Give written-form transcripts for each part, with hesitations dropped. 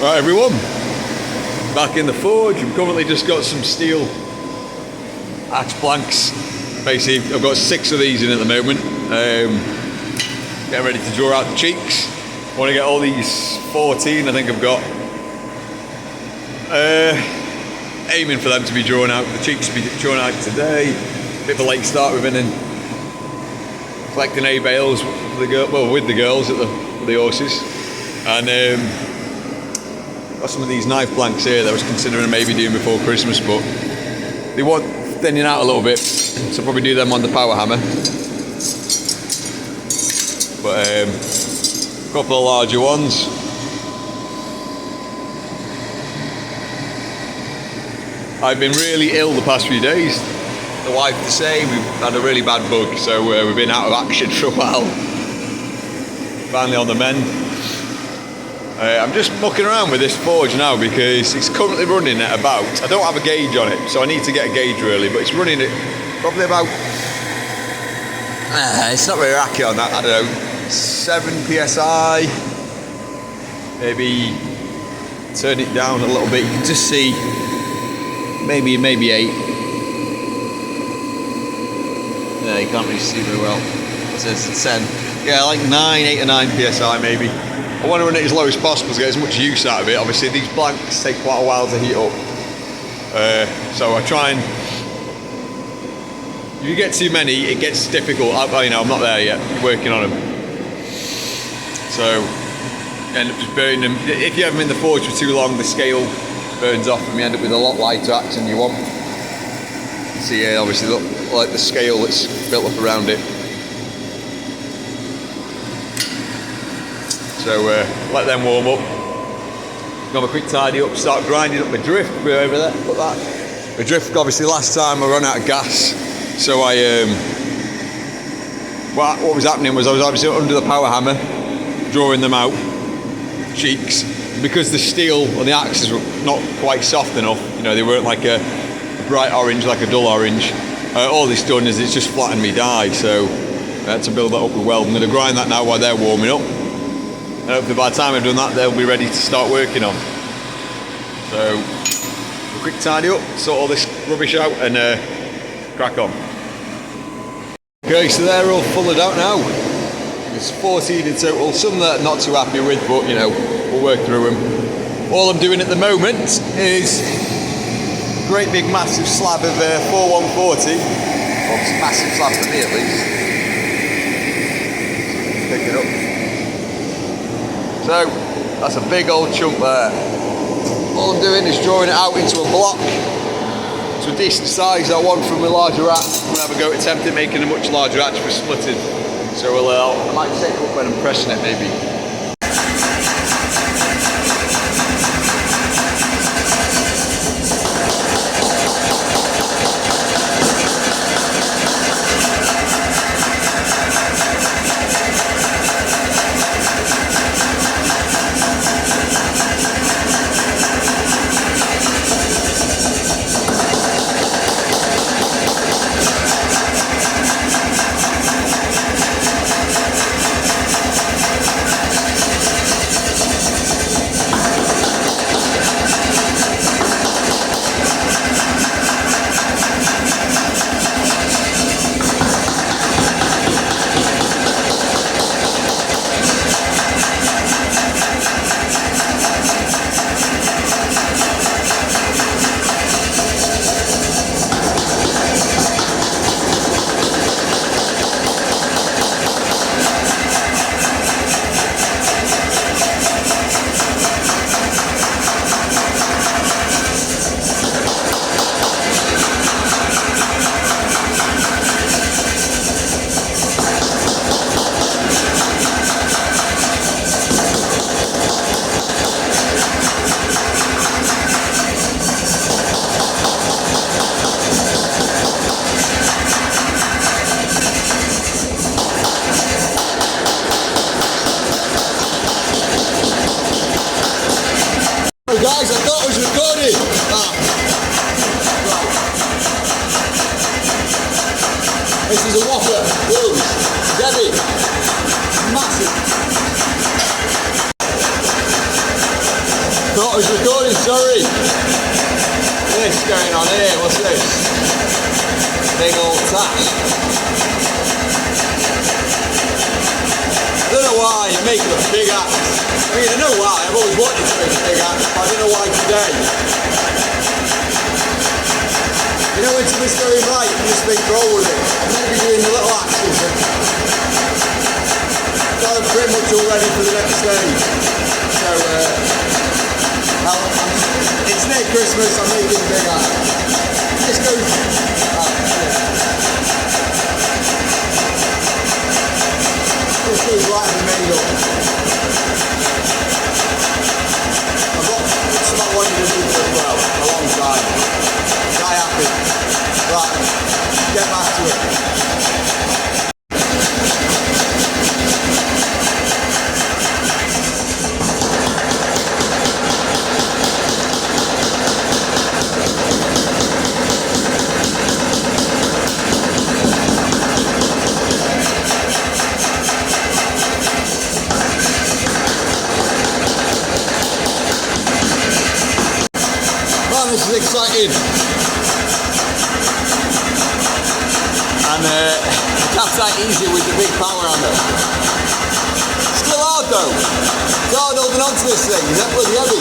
Right everyone, back in the forge. I've currently just got some steel axe planks. Basically I've got 6 of these in at the moment. Getting ready to draw out the cheeks. I want to get all these 14 I think I've got. Aiming for them to be drawn out, the cheeks to be drawn out today. Bit of a late start with in collecting hay bales with the girls at the horses. And got some of these knife planks here that I was considering maybe doing before Christmas, but they want thinning out a little bit, so I'll probably do them on the power hammer. But a couple of larger ones. I've been really ill the past few days. The wife the same. We've had a really bad bug, so we've been out of action for a while. Finally on the mend. I'm just mucking around with this forge now because it's currently running at about, I don't have a gauge on it, so I need to get a gauge really, but it's running at probably about, it's not very accurate on that, I don't know, 7 psi, maybe turn it down a little bit, you can just see, maybe 8. Yeah, you can't really see very well, it says 10, yeah, like 8 or 9 psi maybe. I want to run it as low as possible to get as much use out of it. Obviously these blanks take quite a while to heat up. So I try and, if you get too many, it gets difficult. I'm not there yet, I'm working on them. So, you end up just burning them. If you have them in the forge for too long, the scale burns off and you end up with a lot lighter axe than you want. So yeah, obviously look like the scale that's built up around it. So let them warm up. Have a quick tidy up, start grinding up my drift. Over there, put that. My drift, obviously last time I ran out of gas, so I what was happening was I was obviously under the power hammer, drawing them out, cheeks. Because the steel on the axes were not quite soft enough, they weren't like a bright orange, like a dull orange. All this done is it's just flattened me die, so I had to build that up with weld. I'm going to grind that now while they're warming up. And hopefully by the time I've done that, they'll be ready to start working on. So, a quick tidy up, sort all this rubbish out and crack on. Okay, so they're all fulled out now. There's 14 in total, some that I'm not too happy with, but we'll work through them. All I'm doing at the moment is a great big massive slab of 4140. Well, it's a massive slab for me at least. Pick it up. So, that's a big old chunk there. All I'm doing is drawing it out into a block. To a decent size, I want from a larger hatch. I'm going to have a go at attempting making a much larger hatch for splitting. So I might take up when I'm pressing it maybe. Guys, I thought it was recorded. This is a whopper. Whoa, it's heavy. Massive. Thought I was recording, sorry. What's going on here? What's this? Big old tash. I don't know why you're making a big axe. I mean, I know why. I've always wanted to make a big axe, but I don't know why today. You know, when something's going right, you just think, roll with it. I'm going to be doing the little axes. So I'm pretty much all ready for the next stage. So, it's near Christmas, I'm making a big axe. This goes. This goes right in the middle. I've got something I wanted to do for as well, a long time. Die happy. Right, get back to it. This is exciting, and that's that easy with the big power hammer. Still hard though. It's hard holding on to this thing. Is that bloody heavy?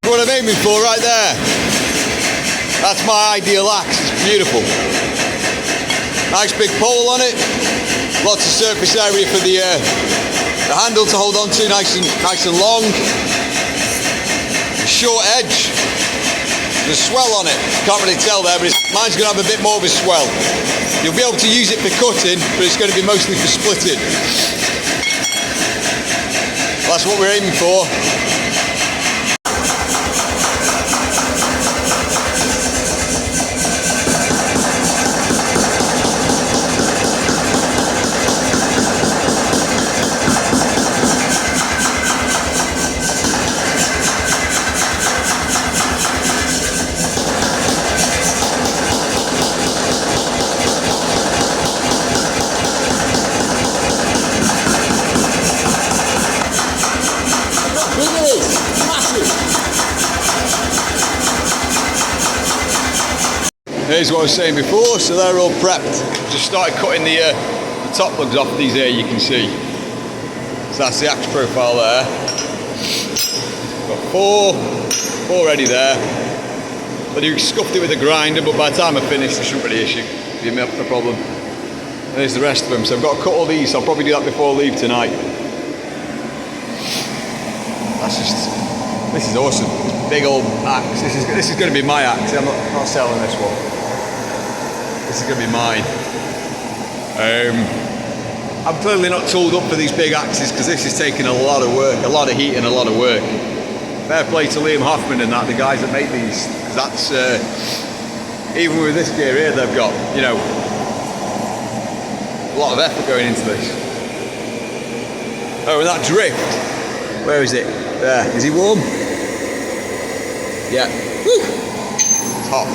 What I'm aiming for right there. That's my ideal axe. It's beautiful. Nice big pole on it. Lots of surface area for the handle to hold on to, nice and long. Short edge. There's a swell on it. Can't really tell there, but mine's going to have a bit more of a swell. You'll be able to use it for cutting, but it's going to be mostly for splitting. That's what we're aiming for. Here's what I was saying before, so they're all prepped. Just started cutting the top lugs off these here, you can see. So that's the axe profile there. Got four ready there. But you scuffed it with a grinder, but by the time I finish, there shouldn't really be a problem. And there's the rest of them. So I've got to cut all these, so I'll probably do that before I leave tonight. This is awesome. Big old axe. This is going to be my axe. I'm not selling this one. This is going to be mine. I'm clearly not tooled up for these big axes because this is taking a lot of work, a lot of heat and a lot of work. Fair play to Liam Hoffman and that, the guys that make these. That's even with this gear here, they've got, you know, a lot of effort going into this. Oh, and that drift. Where is it? There. Is he warm? Yeah. Woo! It's hot.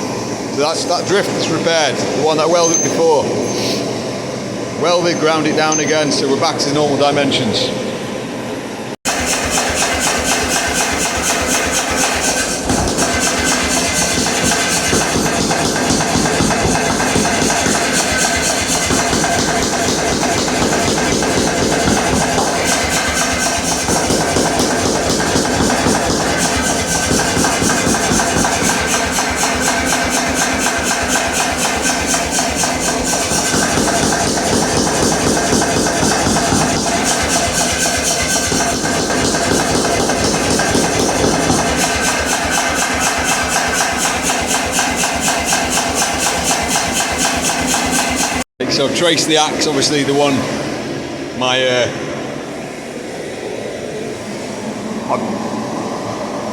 So that's that drift that's repaired, the one that I welded before. Welded, ground it down again, so we're back to normal dimensions. So I've traced the axe, obviously the one,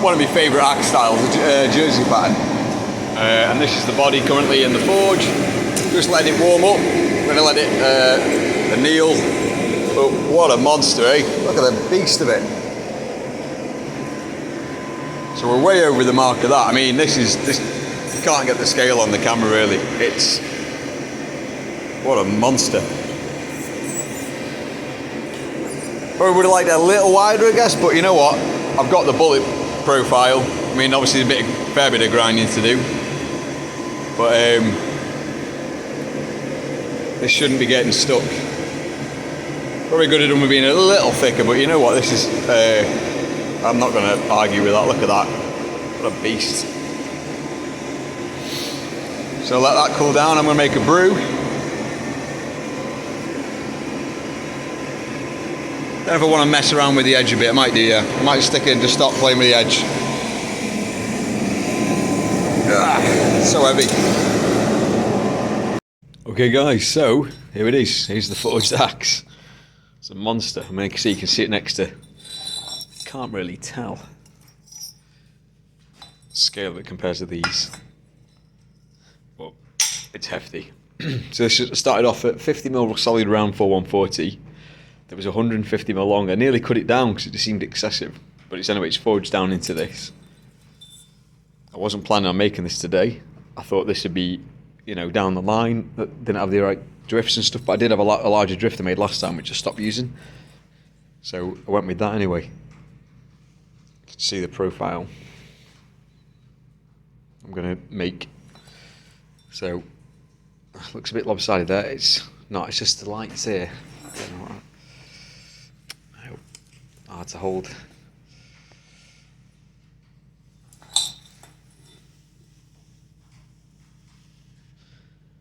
one of my favourite axe styles, the Jersey pattern. And this is the body currently in the forge. Just let it warm up. I'm going to let it anneal. But what a monster, eh? Look at the beast of it. So we're way over the mark of that. I mean, this you can't get the scale on the camera really. It's, what a monster. Or would have liked it a little wider, I guess, but you know what? I've got the bullet profile. I mean, obviously a fair bit of grinding to do. But this shouldn't be getting stuck. Probably could have done with being a little thicker, but you know what? This is, I'm not going to argue with that. Look at that. What a beast. So let that cool down. I'm going to make a brew. Then if I want to mess around with the edge a bit, I might do, yeah. I might stick it and just stop playing with the edge. So heavy. Okay guys, so here it is. Here's the forged axe. It's a monster. I mean, you can see it next to, can't really tell. Scale of it compared to these. But it's hefty. So this started off at 50mm solid round for 140. There was 150mm long. I nearly cut it down because it just seemed excessive. But it's forged down into this. I wasn't planning on making this today. I thought this would be, you know, down the line. That didn't have the right drifts and stuff, but I did have a larger drift I made last time, which I stopped using. So I went with that anyway. You can see the profile I'm going to make. So it looks a bit lopsided there. It's not, it's just the lights here. Hard to hold.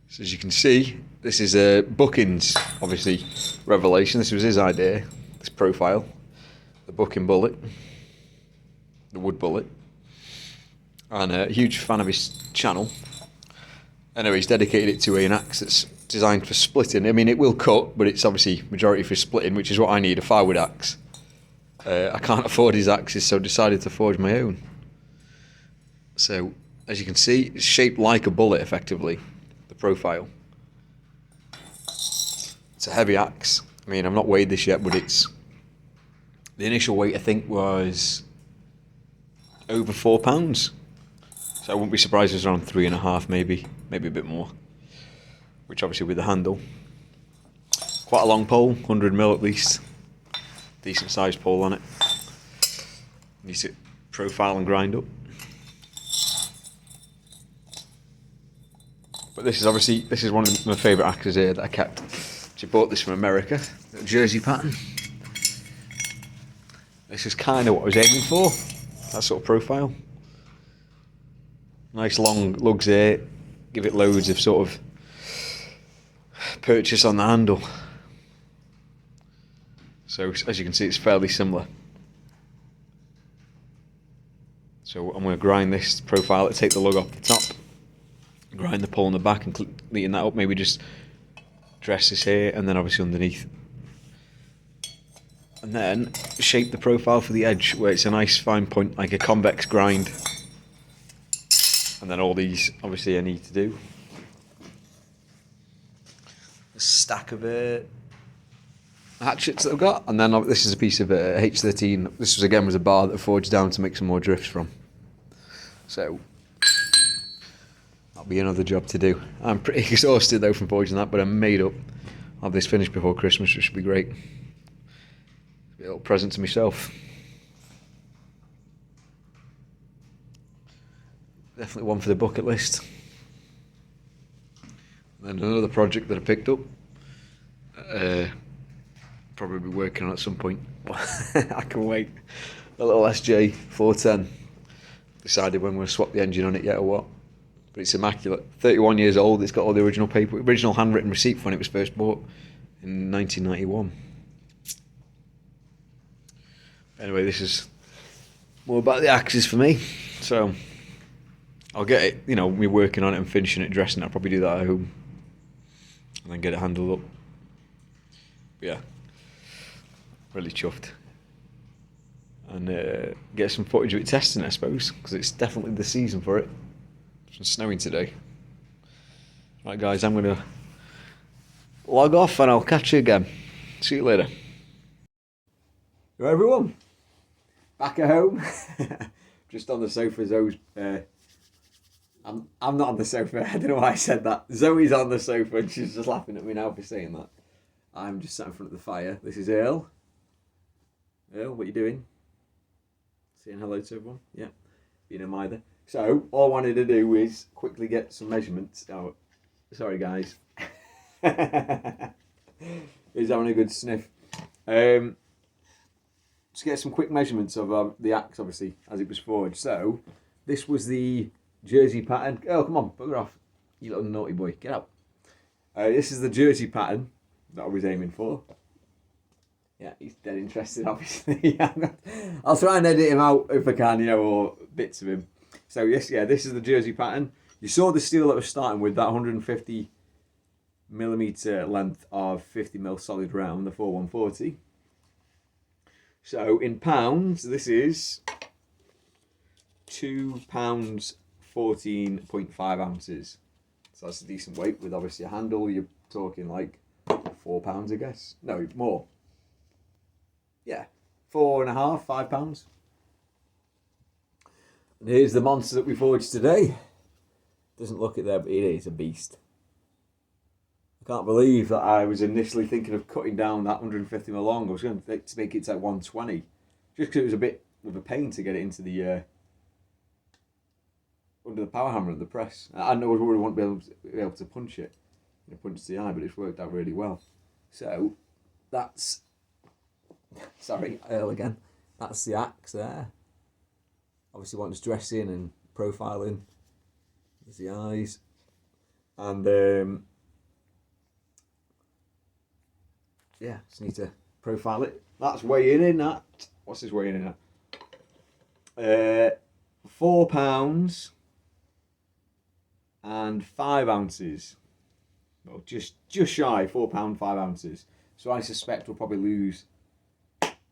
So as you can see, this is Buchan's, obviously, revelation. This was his idea, this profile. The Buchan bullet, the wood bullet. And a huge fan of his channel. Anyway, he's dedicated it to an axe that's designed for splitting. I mean, it will cut, but it's obviously majority for splitting, which is what I need, a firewood axe. I can't afford his axes, so I decided to forge my own. So, as you can see, it's shaped like a bullet, effectively. Profile. It's a heavy axe. I mean, I've not weighed this yet, but it's, the initial weight I think was over £4. So I wouldn't be surprised if it was around 3.5, maybe a bit more. Which obviously with the handle, quite a long pole, 100mm at least. Decent sized pole on it. Needs to profile and grind up. But this is one of my favourite axes here that I kept. I bought this from America, a jersey pattern. This is kind of what I was aiming for, that sort of profile. Nice long lugs here, give it loads of sort of purchase on the handle. So as you can see, it's fairly similar. So I'm going to grind this profile, take the lug off the top. Grind the pole on the back and neaten that up, maybe just dress this here and then obviously underneath. And then shape the profile for the edge where it's a nice fine point, like a convex grind. And then all these obviously I need to do. A stack of hatchets that I've got, and then this is a piece of H13. This was a bar that I forged down to make some more drifts from. So be another job to do. I'm pretty exhausted though from forging that, but I'm made up. I'll have this finished before Christmas, which should be great. A little present to myself. Definitely one for the bucket list. And then another project that I picked up. Probably be working on at some point. I can wait. A little SJ 410. Decided when we're going to swap the engine on it yet or what. But it's immaculate. 31 years old. It's got all the original paper, original handwritten receipt for when it was first bought in 1991. Anyway, this is more about the axes for me. So I'll get it, you know, me working on it and finishing it, dressing it. I'll probably do that at home and then get it handled up. But yeah, really chuffed. And get some footage of it testing, I suppose, because it's definitely the season for it. It's snowing today. Right guys, I'm going to log off and I'll catch you again. See you later. Hello everyone, back at home. Just on the sofa. Zoe's I'm not on the sofa. I don't know why I said that. Zoe's on the sofa and she's just laughing at me now for saying that. I'm just sat in front of the fire. This is Earl. Earl, what you doing? Saying hello to everyone? Yeah. You know either. So, all I wanted to do is quickly get some measurements. Oh, sorry guys. He's having a good sniff. To get some quick measurements of the axe, obviously, as it was forged. So, this was the jersey pattern. Oh, come on, bugger off. You little naughty boy, get out. This is the jersey pattern that I was aiming for. Yeah, he's dead interested, obviously. I'll try and edit him out if I can, you know, or bits of him. So, yes, yeah, this is the jersey pattern. You saw the steel that was starting with, that 150mm length of 50mm solid round, the 4140. So, in pounds, this is £2, 14.5 ounces. So that's a decent weight with obviously a handle. You're talking like £4, I guess. No, more. Yeah, 4.5, £5. And here's the monster that we forged today. Doesn't look it there, but it is a beast. I can't believe that I was initially thinking of cutting down that 150mm long. I was going to make it to 120, just because it was a bit of a pain to get it into the under the power hammer of the press. I know I wouldn't be able to punch it, punch the eye, but it's worked out really well. So that's, sorry, Earl again. That's the axe there. Obviously wants dressing and profiling. There's the eyes. And yeah, just need to profile it. That's weighing in at, what's this weighing in at? £4 and 5 ounces. Well, just shy, £4, 5 ounces. So I suspect we'll probably lose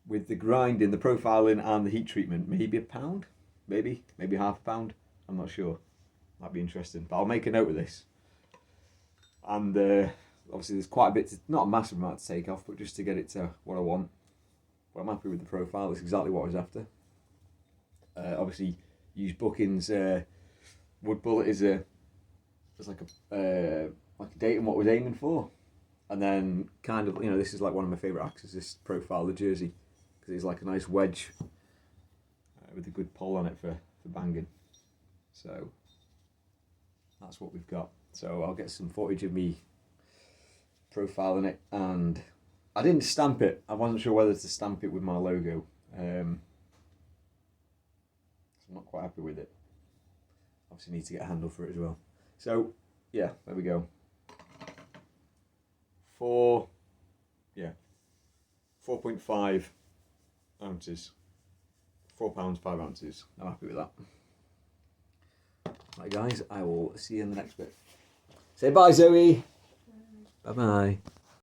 with the grinding, the profiling and the heat treatment, maybe £1, maybe half a pound. I'm not sure. Might be interesting, but I'll make a note of this. And obviously there's quite a bit, not a massive amount to take off, but just to get it to what I want. But I'm happy with the profile. It's exactly what I was after. Obviously, use Bucking's wood bullet as like a date on what I was aiming for, and then kind of, you know, this is like one of my favourite axes. This profile, the jersey, because it's like a nice wedge with a good pull on it for banging. So that's what we've got. So I'll get some footage of me profiling it, and I didn't stamp it. I wasn't sure whether to stamp it with my logo. So I'm not quite happy with it. Obviously need to get a handle for it as well. So yeah, there we go. 4.5 ounces. £4, 5 ounces. I'm happy with that. Right guys, I will see you in the next bit. Say bye, Zoe. Bye bye.